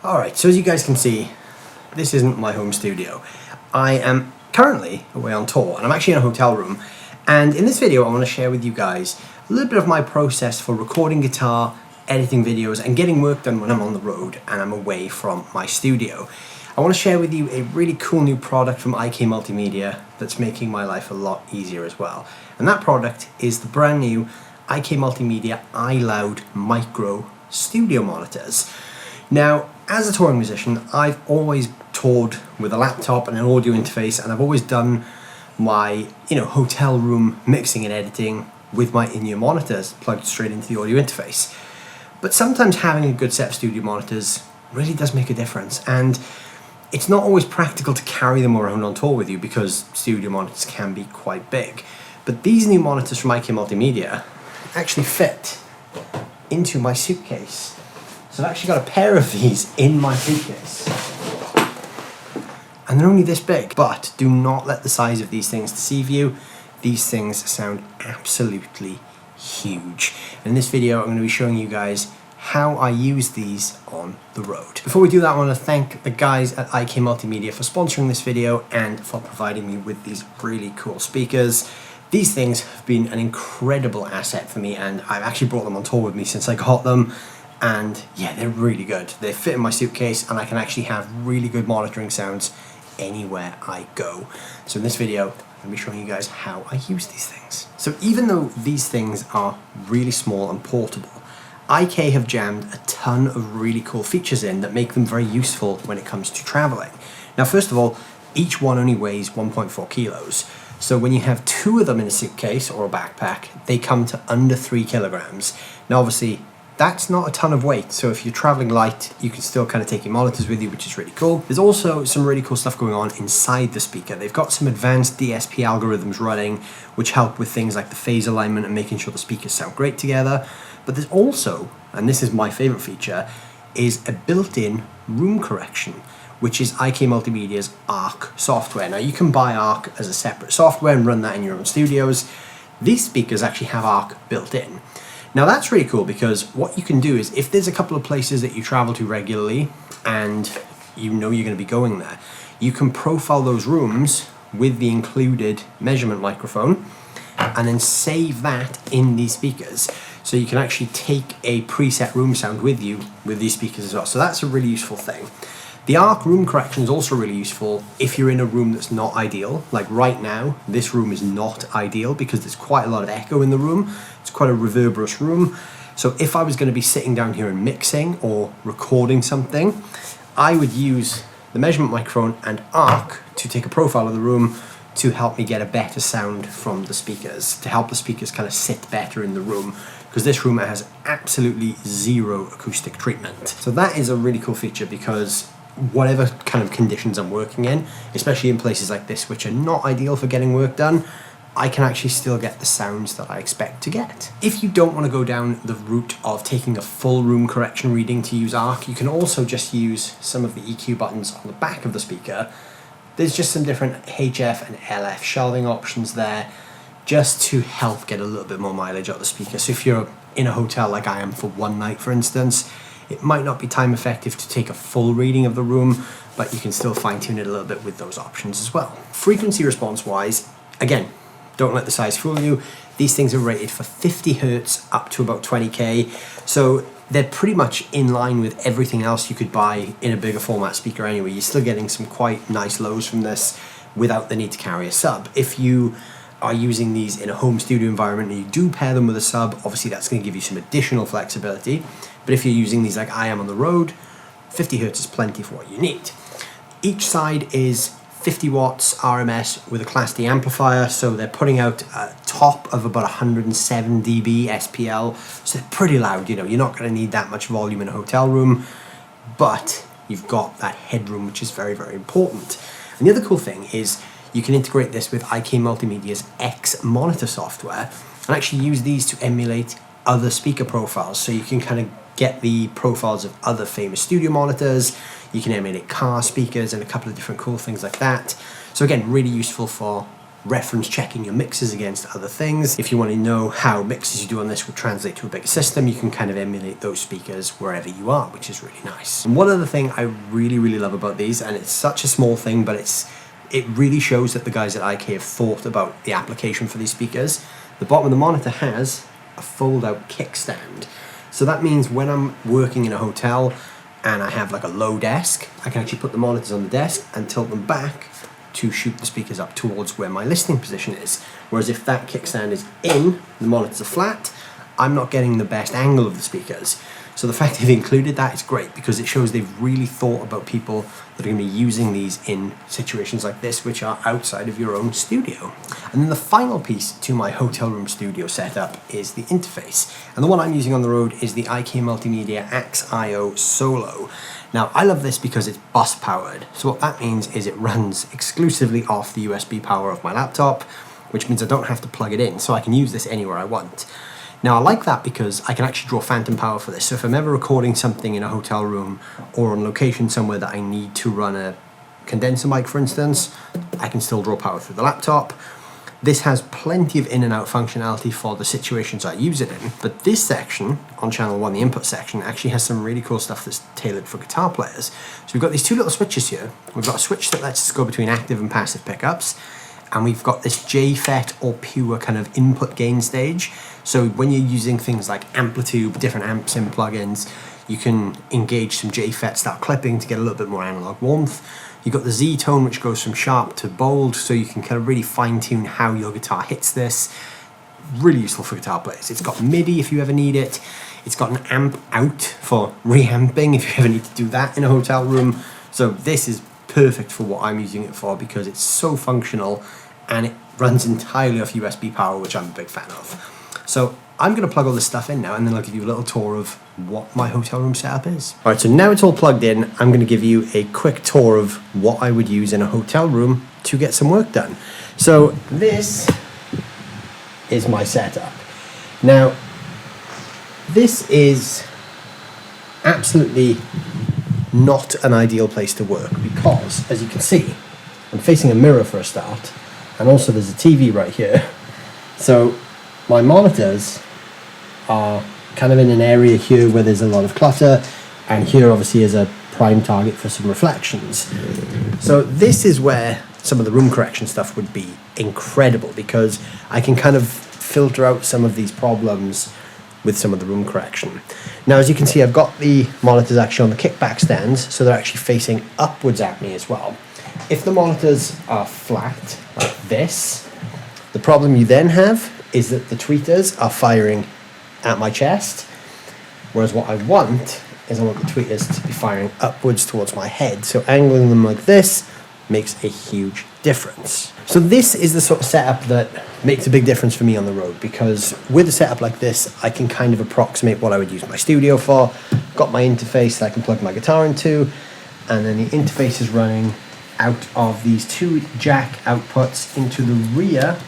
Alright, so as you guys can see, this isn't my home studio. I am currently away on tour, and I'm actually in a hotel room. And in this video, I want to share with you guys a little bit of my process for recording guitar, editing videos, and getting work done when I'm on the road and I'm away from my studio. I want to share with you a really cool new product from IK Multimedia that's making my life a lot easier as well. And that product is the brand new IK Multimedia iLOUD Micro Studio Monitors. Now, as a touring musician, I've always toured with a laptop and an audio interface, and I've always done my, hotel room mixing and editing with my in-ear monitors plugged straight into the audio interface. But sometimes having a good set of studio monitors really does make a difference, and it's not always practical to carry them around on tour with you because studio monitors can be quite big. But these new monitors from IK Multimedia actually fit into my suitcase. So I've actually got a pair of these in my suitcase. And they're only this big, but do not let the size of these things deceive you. These things sound absolutely huge. In this video, I'm going to be showing you guys how I use these on the road. Before we do that, I want to thank the guys at IK Multimedia for sponsoring this video and for providing me with these really cool speakers. These things have been an incredible asset for me, and I've actually brought them on tour with me since I got them. And yeah, they're really good. They fit in my suitcase, and I can actually have really good monitoring sounds anywhere I go. So in this video, I'm going to be showing you guys how I use these things. So even though these things are really small and portable, IK have jammed a ton of really cool features in that make them very useful when it comes to traveling. Now, first of all, each one only weighs 1.4 kilos. So when you have two of them in a suitcase or a backpack, they come to under 3 kilograms. Now, obviously, that's not a ton of weight, so if you're traveling light, you can still kind of take your monitors with you, which is really cool. There's also some really cool stuff going on inside the speaker. They've got some advanced DSP algorithms running, which help with things like the phase alignment and making sure the speakers sound great together. But there's also, and this is my favorite feature, is a built-in room correction, which is IK Multimedia's ARC software. Now, you can buy ARC as a separate software and run that in your own studios. These speakers actually have ARC built in. Now, that's really cool because what you can do is, if there's a couple of places that you travel to regularly and you know you're going to be going there, you can profile those rooms with the included measurement microphone and then save that in these speakers. So you can actually take a preset room sound with you with these speakers as well. So that's a really useful thing. The ARC room correction is also really useful if you're in a room that's not ideal. Like right now, this room is not ideal because there's quite a lot of echo in the room. It's quite a reverberous room. So if I was going to be sitting down here and mixing or recording something, I would use the measurement microphone and ARC to take a profile of the room to help me get a better sound from the speakers, to help the speakers kind of sit better in the room, because this room has absolutely zero acoustic treatment. So that is a really cool feature because whatever kind of conditions I'm working in, especially in places like this which are not ideal for getting work done, I can actually still get the sounds that I expect to get. If you don't want to go down the route of taking a full room correction reading to use ARC, you can also just use some of the EQ buttons on the back of the speaker. There's just some different HF and LF shelving options there just to help get a little bit more mileage out of the speaker. So if you're in a hotel like I am for one night, for instance, it might not be time effective to take a full reading of the room, but you can still fine tune it a little bit with those options as well. Frequency response wise, again, don't let the size fool you. These things are rated for 50 Hertz up to about 20K. So they're pretty much in line with everything else you could buy in a bigger format speaker anyway. You're still getting some quite nice lows from this without the need to carry a sub. If you are using these in a home studio environment and you do pair them with a sub, obviously that's going to give you some additional flexibility. But if you're using these like I am on the road, 50 Hertz is plenty for what you need. Each side is 50 watts RMS with a Class D amplifier, so they're putting out a top of about 107 dB SPL, so they're pretty loud. You're not going to need that much volume in a hotel room, but you've got that headroom, which is very, very important. And the other cool thing is you can integrate this with IK Multimedia's X monitor software and actually use these to emulate other speaker profiles. So you can kind of get the profiles of other famous studio monitors. You can emulate car speakers and a couple of different cool things like that. So again, really useful for reference checking your mixes against other things. If you want to know how mixes you do on this would translate to a bigger system, you can kind of emulate those speakers wherever you are, which is really nice. And one other thing I really love about these, and it's such a small thing, but it really shows that the guys at IK have thought about the application for these speakers. The bottom of the monitor has a fold-out kickstand. So that means when I'm working in a hotel and I have like a low desk, I can actually put the monitors on the desk and tilt them back to shoot the speakers up towards where my listening position is. Whereas if that kickstand is in, the monitors are flat, I'm not getting the best angle of the speakers. So the fact they've included that is great, because it shows they've really thought about people that are going to be using these in situations like this, which are outside of your own studio. And then the final piece to my hotel room studio setup is the interface. And the one I'm using on the road is the IK Multimedia AX-IO Solo. Now, I love this because it's bus powered. So what that means is it runs exclusively off the USB power of my laptop, which means I don't have to plug it in, so I can use this anywhere I want. Now, I like that because I can actually draw phantom power for this. So if I'm ever recording something in a hotel room or on location somewhere that I need to run a condenser mic, for instance, I can still draw power through the laptop. This has plenty of in and out functionality for the situations I use it in. But this section on channel 1, the input section, actually has some really cool stuff that's tailored for guitar players. So we've got these two little switches here. We've got a switch that lets us go between active and passive pickups. And we've got this JFET or pure kind of input gain stage. So when you're using things like Amplitude, different amps and plugins, you can engage some JFET style clipping to get a little bit more analog warmth. You've got the Z tone, which goes from sharp to bold, so you can kind of really fine tune how your guitar hits this. Really useful for guitar players. It's got MIDI if you ever need it. It's got an amp out for reamping if you ever need to do that in a hotel room. So this is perfect for what I'm using it for, because it's so functional and it runs entirely off USB power, which I'm a big fan of. So I'm going to plug all this stuff in now, and then I'll give you a little tour of what my hotel room setup is. All right, so now it's all plugged in, I'm going to give you a quick tour of what I would use in a hotel room to get some work done. So this is my setup. Now, this is absolutely not an ideal place to work, because, as you can see, I'm facing a mirror for a start, and also there's a TV right here. So my monitors are kind of in an area here where there's a lot of clutter, and here obviously is a prime target for some reflections. So this is where some of the room correction stuff would be incredible, because I can kind of filter out some of these problems with some of the room correction. Now, as you can see, I've got the monitors actually on the kickback stands, so they're actually facing upwards at me as well. If the monitors are flat like this, the problem you then have is that the tweeters are firing at my chest, whereas what I want is I want the tweeters to be firing upwards towards my head. So angling them like this makes a huge difference. So this is the sort of setup that makes a big difference for me on the road, because with a setup like this, I can kind of approximate what I would use my studio for. Got my interface that I can plug my guitar into, and then the interface is running out of these two jack outputs into the rear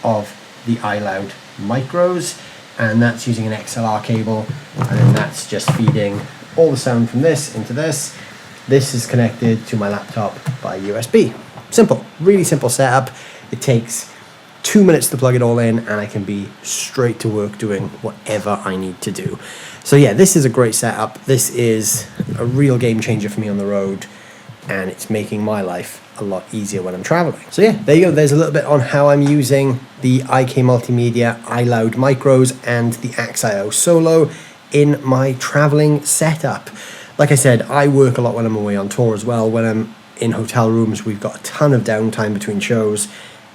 of the iLOUD micros, and that's using an XLR cable, and then that's just feeding all the sound from this into this. This is connected to my laptop by USB. Simple, really simple setup. It takes 2 minutes to plug it all in, and I can be straight to work doing whatever I need to do. So yeah, this is a great setup. This is a real game changer for me on the road, and it's making my life a lot easier when I'm traveling. So yeah, there you go. There's a little bit on how I'm using the IK Multimedia iLOUD micros and the AX-IO Solo in my traveling setup. Like I said, I work a lot when I'm away on tour as well. When I'm in hotel rooms, we've got a ton of downtime between shows.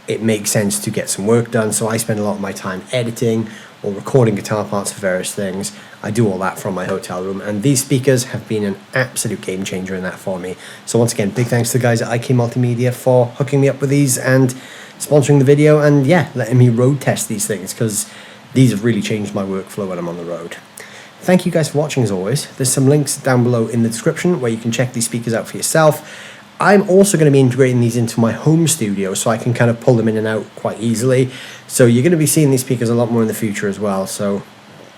It makes sense to get some work done, so I spend a lot of my time editing or recording guitar parts for various things. I do all that from my hotel room, and these speakers have been an absolute game changer in that for me. So once again, big thanks to the guys at IK Multimedia for hooking me up with these and sponsoring the video, and yeah, letting me road test these things, because these have really changed my workflow when I'm on the road. Thank you guys for watching as always. There's some links down below in the description where you can check these speakers out for yourself. I'm also going to be integrating these into my home studio, so I can kind of pull them in and out quite easily. So you're going to be seeing these speakers a lot more in the future as well, so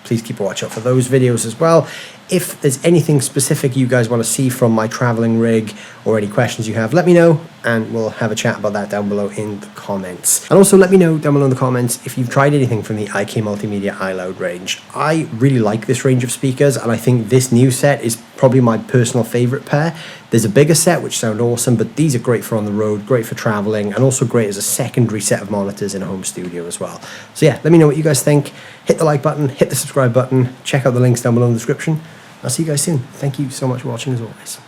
please keep a watch out for those videos as well. If there's anything specific you guys want to see from my traveling rig, or any questions you have, let me know. and we'll have a chat about that down below in the comments. And also let me know down below in the comments if you've tried anything from the IK Multimedia iLOUD range. I really like this range of speakers, and I think this new set is probably my personal favorite pair. There's a bigger set which sound awesome, but these are great for on the road, great for traveling, and also great as a secondary set of monitors in a home studio as well. So yeah, let me know what you guys think. Hit the like button, hit the subscribe button, check out the links down below in the description. I'll see you guys soon. Thank you so much for watching as always.